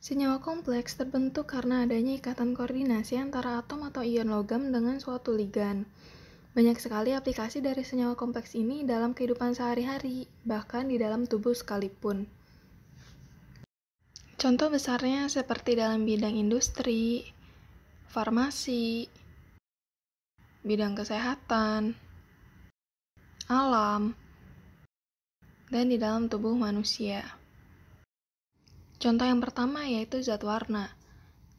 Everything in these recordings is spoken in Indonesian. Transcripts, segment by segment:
Senyawa kompleks terbentuk karena adanya ikatan koordinasi antara atom atau ion logam dengan suatu ligan. Banyak sekali aplikasi dari senyawa kompleks ini dalam kehidupan sehari-hari, bahkan di dalam tubuh sekalipun. Contoh besarnya seperti dalam bidang industri, farmasi, bidang kesehatan, alam, dan di dalam tubuh manusia. Contoh yang pertama yaitu zat warna.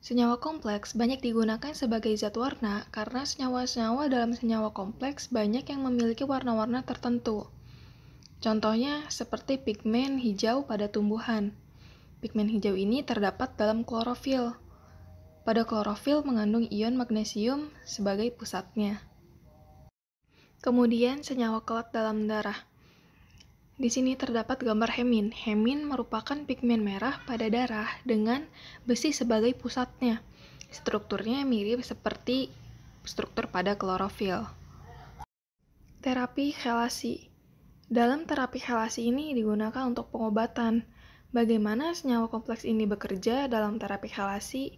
Senyawa kompleks banyak digunakan sebagai zat warna karena senyawa-senyawa dalam senyawa kompleks banyak yang memiliki warna-warna tertentu. Contohnya seperti pigmen hijau pada tumbuhan. Pigmen hijau ini terdapat dalam klorofil. Pada klorofil mengandung ion magnesium sebagai pusatnya. Kemudian senyawa kelat dalam darah. Di sini terdapat gambar hemin. Hemin merupakan pigmen merah pada darah dengan besi sebagai pusatnya. Strukturnya mirip seperti struktur pada klorofil. Terapi chelasi. Dalam terapi chelasi ini digunakan untuk pengobatan. Bagaimana senyawa kompleks ini bekerja dalam terapi chelasi?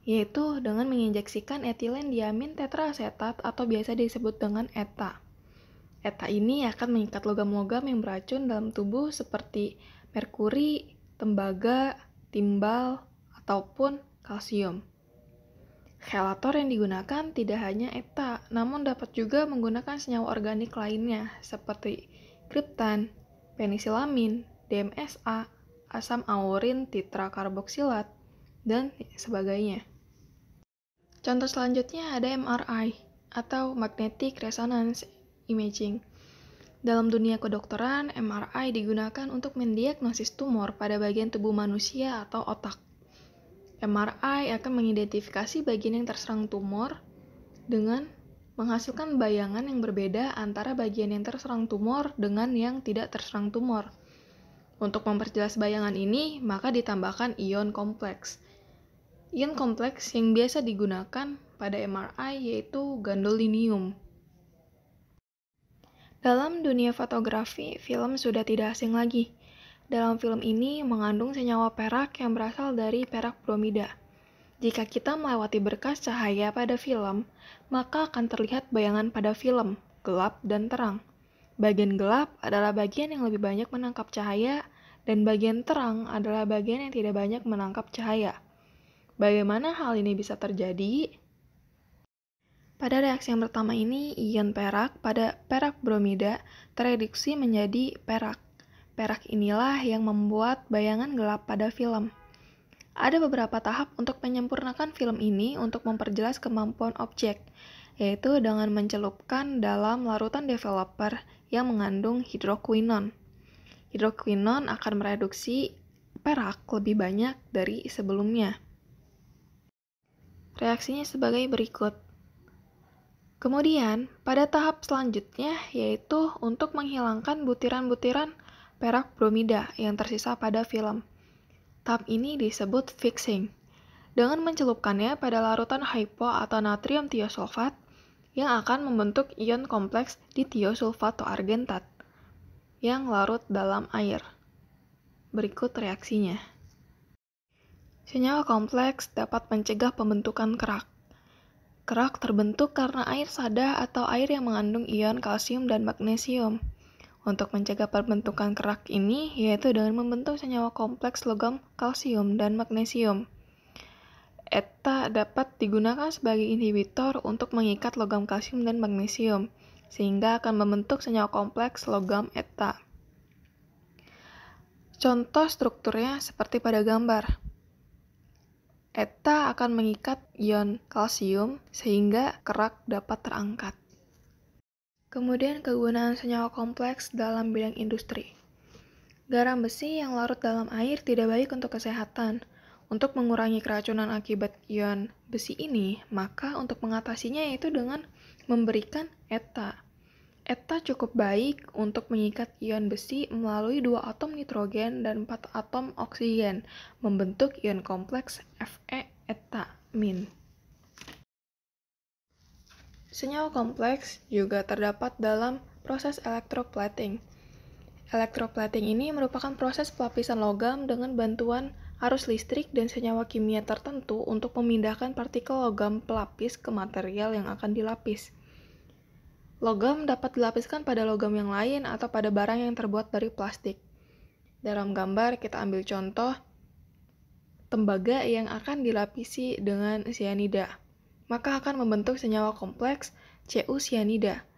Yaitu dengan menginjeksikan etilen diamin tetraasetat atau biasa disebut dengan ETA. ETA ini akan mengikat logam-logam yang beracun dalam tubuh seperti merkuri, tembaga, timbal, ataupun kalsium. Chelator yang digunakan tidak hanya ETA, namun dapat juga menggunakan senyawa organik lainnya seperti kriptan, penisilamin, DMSA, asam aurin tetrakarboksilat, dan sebagainya. Contoh selanjutnya ada MRI atau Magnetic Resonance Imaging. Dalam dunia kedokteran, MRI digunakan untuk mendiagnosis tumor pada bagian tubuh manusia atau otak. MRI akan mengidentifikasi bagian yang terserang tumor dengan menghasilkan bayangan yang berbeda antara bagian yang terserang tumor dengan yang tidak terserang tumor. Untuk memperjelas bayangan ini, maka ditambahkan ion kompleks. Ion kompleks yang biasa digunakan pada MRI yaitu gadolinium. Dalam dunia fotografi, film sudah tidak asing lagi. Dalam film ini mengandung senyawa perak yang berasal dari perak bromida. Jika kita melewati berkas cahaya pada film, maka akan terlihat bayangan pada film, gelap dan terang. Bagian gelap adalah bagian yang lebih banyak menangkap cahaya, dan bagian terang adalah bagian yang tidak banyak menangkap cahaya. Bagaimana hal ini bisa terjadi? Pada reaksi yang pertama ini, ion perak pada perak bromida tereduksi menjadi perak. Perak inilah yang membuat bayangan gelap pada film. Ada beberapa tahap untuk menyempurnakan film ini untuk memperjelas kemampuan objek, yaitu dengan mencelupkan dalam larutan developer yang mengandung hidroquinon. Hidroquinon akan mereduksi perak lebih banyak dari sebelumnya. Reaksinya sebagai berikut. Kemudian, pada tahap selanjutnya yaitu untuk menghilangkan butiran-butiran perak bromida yang tersisa pada film. Tahap ini disebut fixing. Dengan mencelupkannya pada larutan hypo atau natrium tiosulfat yang akan membentuk ion kompleks di tiosulfatoargentat yang larut dalam air. Berikut reaksinya. Senyawa kompleks dapat mencegah pembentukan kerak. Kerak terbentuk karena air sada atau air yang mengandung ion kalsium dan magnesium. Untuk mencegah pembentukan kerak ini yaitu dengan membentuk senyawa kompleks logam kalsium dan magnesium. ETA dapat digunakan sebagai inhibitor untuk mengikat logam kalsium dan magnesium, sehingga akan membentuk senyawa kompleks logam ETA. Contoh strukturnya seperti pada gambar. ETA akan mengikat ion kalsium sehingga kerak dapat terangkat. Kemudian kegunaan senyawa kompleks dalam bidang industri. Garam besi yang larut dalam air tidak baik untuk kesehatan. Untuk mengurangi keracunan akibat ion besi ini, maka untuk mengatasinya yaitu dengan memberikan ETA. ETA cukup baik untuk mengikat ion besi melalui 2 atom nitrogen dan 4 atom oksigen, membentuk ion kompleks Fe-eta-min. Senyawa kompleks juga terdapat dalam proses electroplating. Electroplating ini merupakan proses pelapisan logam dengan bantuan arus listrik dan senyawa kimia tertentu untuk memindahkan partikel logam pelapis ke material yang akan dilapis. Logam dapat dilapiskan pada logam yang lain atau pada barang yang terbuat dari plastik. Dalam gambar kita ambil contoh tembaga yang akan dilapisi dengan sianida, maka akan membentuk senyawa kompleks Cu sianida.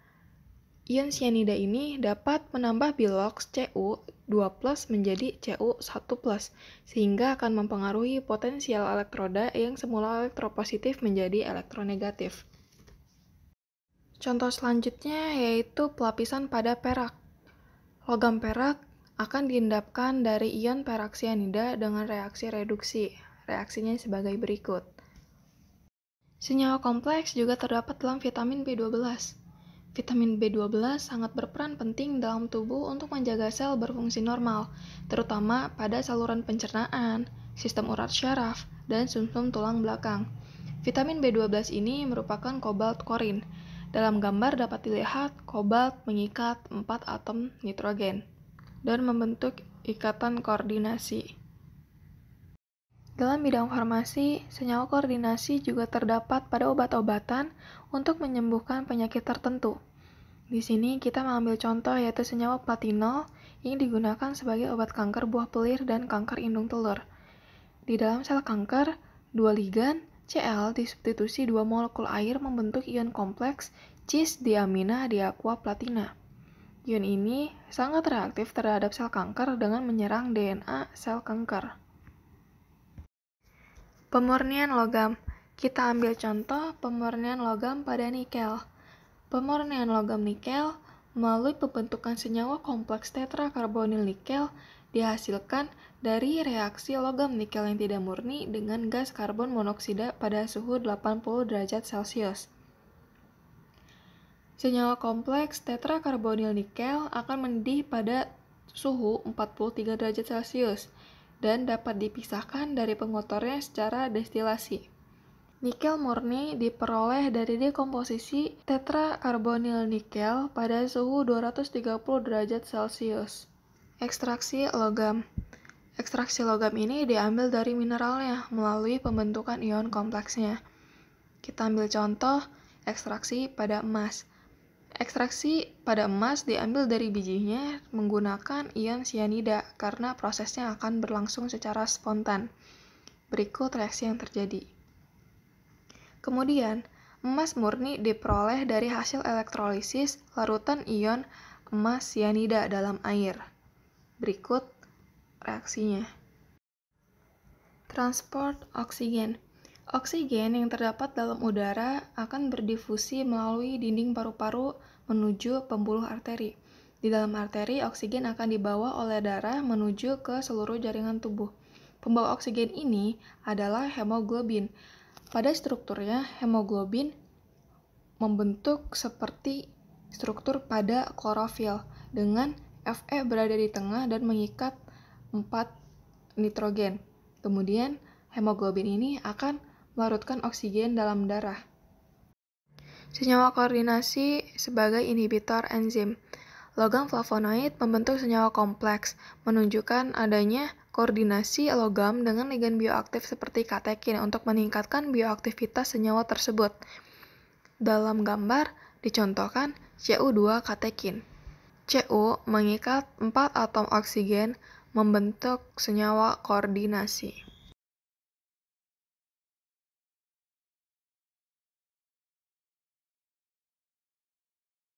Ion sianida ini dapat menambah biloks Cu2+ menjadi Cu1+, sehingga akan mempengaruhi potensial elektroda yang semula elektropositif menjadi elektronegatif. Contoh selanjutnya yaitu pelapisan pada perak. Logam perak akan diendapkan dari ion perak sianida dengan reaksi reduksi. Reaksinya sebagai berikut. Senyawa kompleks juga terdapat dalam vitamin B12. Vitamin B12 sangat berperan penting dalam tubuh untuk menjaga sel berfungsi normal, terutama pada saluran pencernaan, sistem urat syaraf, dan sumsum tulang belakang. Vitamin B12 ini merupakan kobalt korin. Dalam gambar dapat dilihat kobalt mengikat 4 atom nitrogen dan membentuk ikatan koordinasi. Dalam bidang farmasi, senyawa koordinasi juga terdapat pada obat-obatan untuk menyembuhkan penyakit tertentu. Di sini kita mengambil contoh yaitu senyawa platinol yang digunakan sebagai obat kanker buah pelir dan kanker indung telur. Di dalam sel kanker, dua ligan Cl disubstitusi dua molekul air membentuk ion kompleks cis-diamina diaqua platina. Ion ini sangat reaktif terhadap sel kanker dengan menyerang DNA sel kanker. Pemurnian logam. Kita ambil contoh pemurnian logam pada nikel. Pemurnian logam nikel melalui pembentukan senyawa kompleks tetrakarbonil nikel dihasilkan dari reaksi logam nikel yang tidak murni dengan gas karbon monoksida pada suhu 80 derajat Celcius. Senyawa kompleks tetrakarbonil nikel akan mendidih pada suhu 43 derajat Celcius dan dapat dipisahkan dari pengotornya secara destilasi. Nikel murni diperoleh dari dekomposisi tetrakarbonil nikel pada suhu 230 derajat Celcius. Ekstraksi logam. Ekstraksi logam ini diambil dari mineralnya melalui pembentukan ion kompleksnya. Kita ambil contoh ekstraksi pada emas. Ekstraksi pada emas diambil dari bijinya menggunakan ion sianida karena prosesnya akan berlangsung secara spontan. Berikut reaksi yang terjadi. Kemudian, emas murni diperoleh dari hasil elektrolisis larutan ion emas sianida dalam air. Berikut reaksinya. Transport oksigen. Oksigen yang terdapat dalam udara akan berdifusi melalui dinding paru-paru menuju pembuluh arteri. Di dalam arteri, oksigen akan dibawa oleh darah menuju ke seluruh jaringan tubuh. Pembawa oksigen ini adalah hemoglobin. Pada strukturnya, hemoglobin membentuk seperti struktur pada klorofil dengan Fe berada di tengah dan mengikat 4 nitrogen. Kemudian, hemoglobin ini akan melarutkan oksigen dalam darah. Senyawa koordinasi sebagai inhibitor enzim. Logam flavonoid membentuk senyawa kompleks, menunjukkan adanya koordinasi logam dengan ligan bioaktif seperti katekin untuk meningkatkan bioaktivitas senyawa tersebut. Dalam gambar dicontohkan Cu2 katekin. Cu mengikat 4 atom oksigen membentuk senyawa koordinasi.